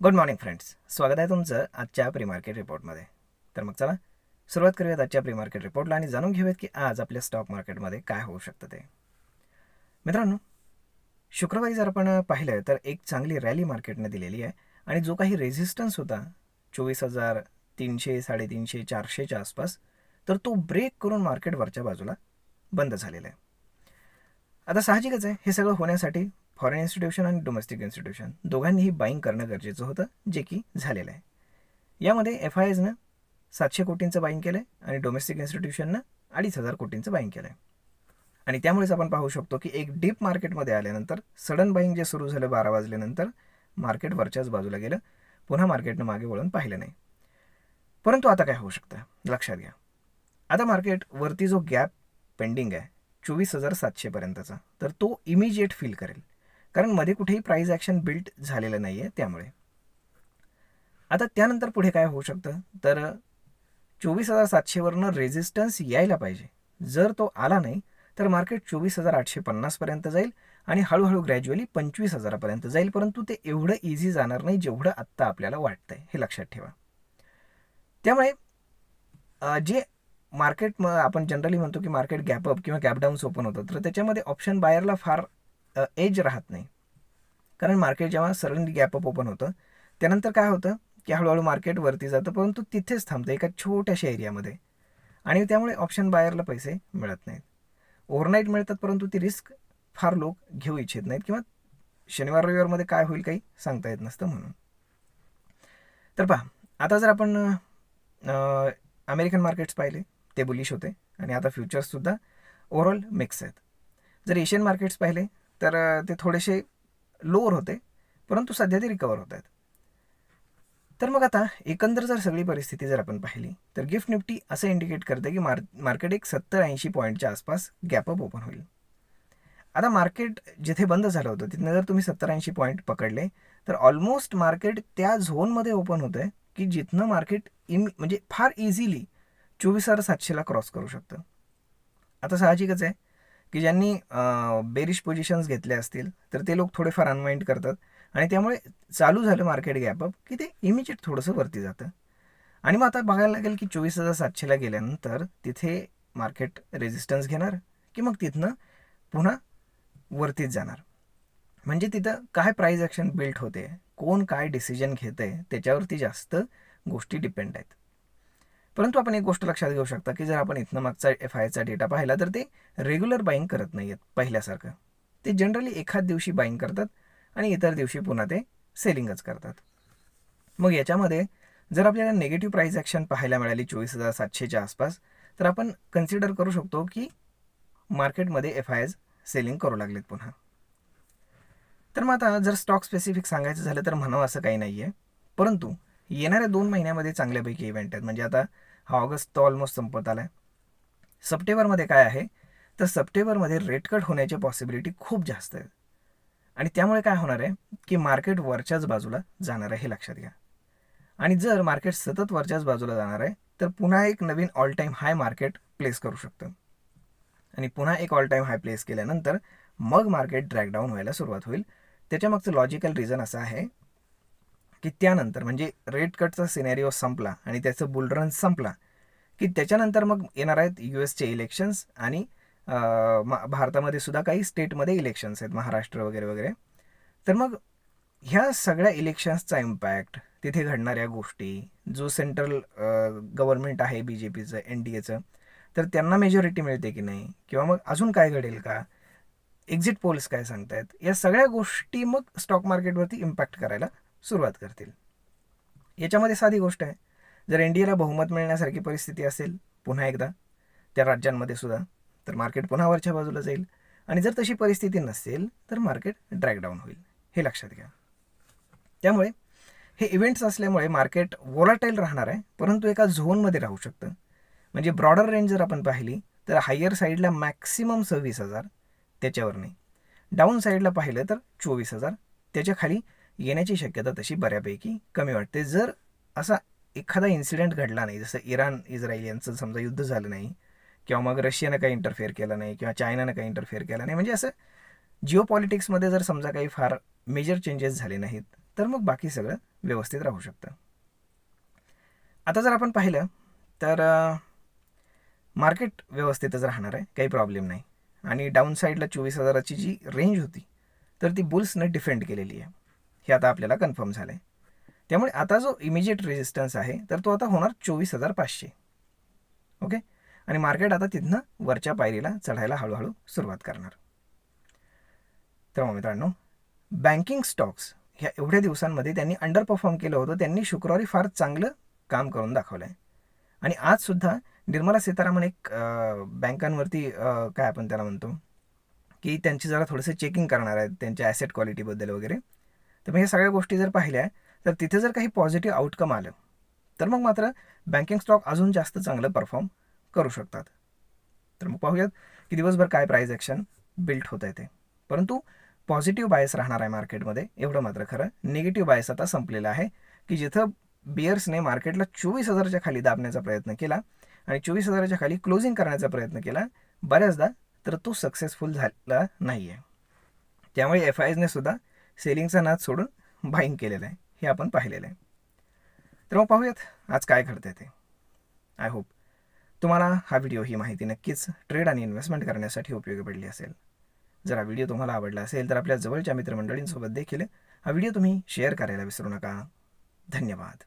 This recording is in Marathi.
गुड मॉर्निंग फ्रेंड्स, स्वागत आहे तुमचं आजच्या प्री मार्केट रिपोर्टमध्ये. तर मग चला सुरुवात करूयात आजच्या प्री मार्केट रिपोर्टला आणि जाणून घेऊयात की आज आपल्या स्टॉक मार्केटमध्ये काय होऊ शकतं ते. मित्रांनो, शुक्रवारी जर आपण पाहिलं तर एक चांगली रॅली मार्केटने दिलेली आहे आणि जो काही रेझिस्टन्स होता 24,300, 350, 400च्या आसपास, तर तो ब्रेक करून मार्केट वरच्या बाजूला बंद झालेला आहे. आता साहजिकच आहे, हे सगळं होण्यासाठी फॉरेन इन्स्टिट्यूशन आणि डोमेस्टिक इन्स्टिट्यूशन दोघांनीही बाईंग करणं गरजेचं होतं, जे की झालेलं आहे. यामध्ये FIIsनं 700 कोटींचं बाईंग केलं आहे आणि डोमेस्टिक इन्स्टिट्यूशननं 2,500 कोटींचं बाईंग केलं आहे. आणि त्यामुळेच आपण पाहू शकतो की एक डीप मार्केटमध्ये आल्यानंतर सडन बाईंग जे सुरू झालं 12 वाजल्यानंतर मार्केट वरच्याच बाजूला गेलं, पुन्हा मार्केटनं मागे वळून पाहिलं नाही. परंतु आता काय होऊ शकतं लक्षात घ्या. आता मार्केट वरती जो गॅप पेंडिंग आहे 24,700पर्यंतचा, तर तो इमिजिएट फील करेल, कारण मध्ये कुठेही प्राइस ॲक्शन बिल्ट झालेलं नाही आहे. त्यामुळे आता त्यानंतर पुढे काय होऊ शकतं, तर 24,700वरनं रेझिस्टन्स यायला पाहिजे. जर तो आला नाही तर मार्केट 24,850पर्यंत जाईल आणि हळूहळू ग्रॅज्युअली 25,000पर्यंत जाईल. परंतु ते एवढं इझी जाणार नाही जेवढं आत्ता आपल्याला वाटतंय, हे लक्षात ठेवा. त्यामुळे जे मार्केट आपण जनरली म्हणतो की मार्केट गॅप अप किंवा गॅप डाऊन्स ओपन होतं, तर त्याच्यामध्ये ऑप्शन बायरला फार एज राहत नाही. कारण मार्केट जेव्हा सडनली गॅप अप ओपन होतं त्यानंतर काय होतं की हळूहळू मार्केट वरती जातं, परंतु तिथेच थांबतं एका छोट्याशा एरियामध्ये, आणि त्यामुळे ऑप्शन बायरला पैसे मिळत नाहीत. ओव्हरनाईट मिळतात, परंतु ती रिस्क फार लोक घेऊ इच्छित नाहीत, किंवा शनिवार रविवारमध्ये काय होईल काही सांगता येत नसतं म्हणून. तर पहा, आता जर आपण अमेरिकन मार्केट्स पाहिले ते बुलिश होते आणि आता फ्युचर्ससुद्धा ओव्हरऑल मिक्स आहेत. जर एशियन मार्केट्स पाहिले तर ते थोडेसे लोअर होते, परंतु सध्या ते रिकवर होत आहेत. तर मग आता एकंदर जर सगळी परिस्थिती जर आपण पाहिली तर गिफ्ट निफ्टी असं इंडिकेट करते की मार्केट एक 70-80 पॉईंटच्या आसपास गॅपअप ओपन होईल. आता मार्केट जिथे बंद झालं होतं तिथनं जर तुम्ही 70-80 पॉईंट पकडले तर ऑलमोस्ट मार्केट त्या झोनमध्ये ओपन होतं आहे की जिथनं मार्केट म्हणजे फार इझिली 24,700ला क्रॉस करू शकतं. आता साहजिकच आहे की ज्यांनी बेरिश पोझिशन्स घेतल्या असतील तर ते लोक थोडेफार अनवाइंड करतात आणि त्यामुळे चालू झालं मार्केट गॅपअप की ते इमिजिएट थोडंसं वरती जातं. आणि मग आता बघायला लागेल की 24,700ला गेल्यानंतर तिथे मार्केट रेझिस्टन्स घेणार की मग तिथनं पुन्हा वरतीच जाणार. म्हणजे तिथं काय प्राइस ॲक्शन बिल्ट होते, कोण काय डिसिजन घेते, त्याच्यावरती जास्त गोष्टी डिपेंड आहेत. परंतु आपण एक गोष्ट लक्षात घेऊ शकता की जर आपण इथनं मागचा FIIचा डेटा पाहिला तर ते रेग्युलर बाईंग करत नाही आहेत पहिल्यासारखं. ते जनरली एखाद दिवशी बाईंग करतात आणि इतर दिवशी पुन्हा ते सेलिंगच करतात. मग याच्यामध्ये जर आपल्याला नेगेटिव्ह प्राइस ॲक्शन पाहायला मिळाली 24,700च्या आसपास, तर आपण कन्सिडर करू शकतो की मार्केटमध्ये FIIs सेलिंग करू लागलेत पुन्हा. तर मग आता जर स्टॉक स्पेसिफिक सांगायचं झालं तर म्हणावं असं काही नाही आहे, परंतु येणाऱ्या 2 महिन्यामध्ये चांगल्यापैकी इव्हेंट आहेत. म्हणजे आता हा ऑगस्ट तो ऑलमोस्ट संपत आला आहे. सप्टेंबरमध्ये काय आहे, तर सप्टेंबरमध्ये रेट कट होण्याची पॉसिबिलिटी खूप जास्त आहे आणि त्यामुळे काय होणार आहे की मार्केट वरच्याच बाजूला जाणार आहे, हे लक्षात घ्या. आणि जर मार्केट सतत वरच्याच बाजूला जाणार आहे तर पुन्हा एक नवीन ऑल टाईम हाय मार्केट प्लेस करू शकतं आणि पुन्हा एक ऑल टाईम हाय प्लेस केल्यानंतर मग मार्केट ड्रॅग डाऊन व्हायला सुरुवात होईल. त्याच्यामागचं लॉजिकल रिझन असं आहे की त्यानंतर म्हणजे रेट कटचा सिनेरिओ संपला आणि त्याचं बुलरन संपला की त्याच्यानंतर मग येणार आहेत US इलेक्शन्स आणि भारतामध्ये सुद्धा काही स्टेटमध्ये इलेक्शन्स आहेत, महाराष्ट्र वगैरे वगैरे. तर मग ह्या सगळ्या इलेक्शन्सचा इम्पॅक्ट, तिथे घडणाऱ्या गोष्टी, जो सेंट्रल गव्हर्नमेंट आहे BJPचं, NDAचं, तर त्यांना मेजॉरिटी मिळते की नाही, किंवा मग अजून काय घडेल का, एक्झिट पोल्स काय सांगतायत, या सगळ्या गोष्टी मग स्टॉक मार्केटवरती इम्पॅक्ट करायला सुरुवात करतील. याच्यामध्ये साधी गोष्ट आहे, जर NDAला बहुमत मिळण्यासारखी परिस्थिती असेल पुन्हा एकदा त्या राज्यांमध्ये सुद्धा, तर मार्केट पुन्हा वरच्या बाजूला जाईल. आणि जर तशी परिस्थिती नसेल तर मार्केट ड्रॅग डाऊन होईल, हे लक्षात घ्या. त्यामुळे हे इव्हेंट्स असल्यामुळे मार्केट वॉलाटाईल राहणार आहे, परंतु एका झोनमध्ये राहू शकतं. म्हणजे ब्रॉडर रेंज जर आपण पाहिली तर हायर साईडला मॅक्सिमम 26,000, त्याच्यावर नाही. डाऊन साईडला पाहिलं तर 24,000, त्याच्या खाली येण्याची शक्यता तशी बऱ्यापैकी कमी वाटते. जर असा एखादा इन्सिडेंट घडला नाही, जसं इराण इस्रायल यांचं समजा युद्ध झालं नाही, किंवा मग रशियानं काही इंटरफेअर केलं नाही, किंवा चायनानं काही इंटरफेअर केलं नाही, म्हणजे असं जिओ पॉलिटिक्समध्ये जर समजा काही फार मेजर चेंजेस झाले नाहीत, तर मग बाकी सगळं व्यवस्थित राहू शकतं. आता जर आपण पाहिलं तर मार्केट व्यवस्थितच राहणार आहे, काही प्रॉब्लेम नाही. आणि डाऊन साईडला 24,000ची जी रेंज होती तर ती बुल्सने डिफेंड केलेली आहे, हे आता आपल्याला कन्फर्म झालं आहे. त्यामुळे आता जो इमिजिएट रेजिस्टन्स आहे तर तो आता होणार 24,500. ओके. आणि मार्केट आता तिथनं वरच्या पायरीला चढायला हळूहळू सुरुवात करणार. तर मित्रांनो, बँकिंग स्टॉक्स ह्या एवढ्या दिवसांमध्ये त्यांनी अंडर परफॉर्म केलं होतं. त्यांनी शुक्रवारी फार चांगलं काम करून दाखवलं आहे. आणि आजसुद्धा निर्मला सीतारामन एक बँकांवरती काय आपण त्याला म्हणतो की त्यांची जरा थोडंसं चेकिंग करणार आहेत त्यांच्या ॲसेट क्वालिटीबद्दल वगैरे. तर मग ह्या सगळ्या गोष्टी जर पाहिल्या तर तिथे जर काही पॉझिटिव्ह आउटकम आलं तर मग मात्र बँकिंग स्टॉक अजून जास्त चांगलं परफॉर्म करू शकतात. तर मग पाहूयात की दिवसभर काय प्राईज ॲक्शन बिल्ट होत आहे ते. परंतु पॉझिटिव्ह बायस राहणार आहे मार्केटमध्ये, एवढं मात्र खरं. निगेटिव्ह बायस आता संपलेला आहे की जिथं बियर्सने मार्केटला 24,000च्या खाली दाबण्याचा प्रयत्न केला आणि 24,000च्या खाली क्लोजिंग करण्याचा प्रयत्न केला बऱ्याचदा, तर तो सक्सेसफुल झाला नाही आहे. त्यामुळे FISने सुद्धा सेलिंगचा नाद सोडून बाईंग केलेलं आहे, हे आपण पाहिलेलं आहे. तर मग पाहूयात आज काय घडतं ते. आय होप तुम्हाला हा व्हिडिओ, ही माहिती नक्कीच ट्रेड आणि इन्व्हेस्टमेंट करण्यासाठी उपयोगी पडली असेल. जर हा व्हिडिओ तुम्हाला आवडला असेल तर आपल्या जवळच्या मित्रमंडळींसोबत देखील हा व्हिडिओ तुम्ही शेअर करायला विसरू नका. धन्यवाद.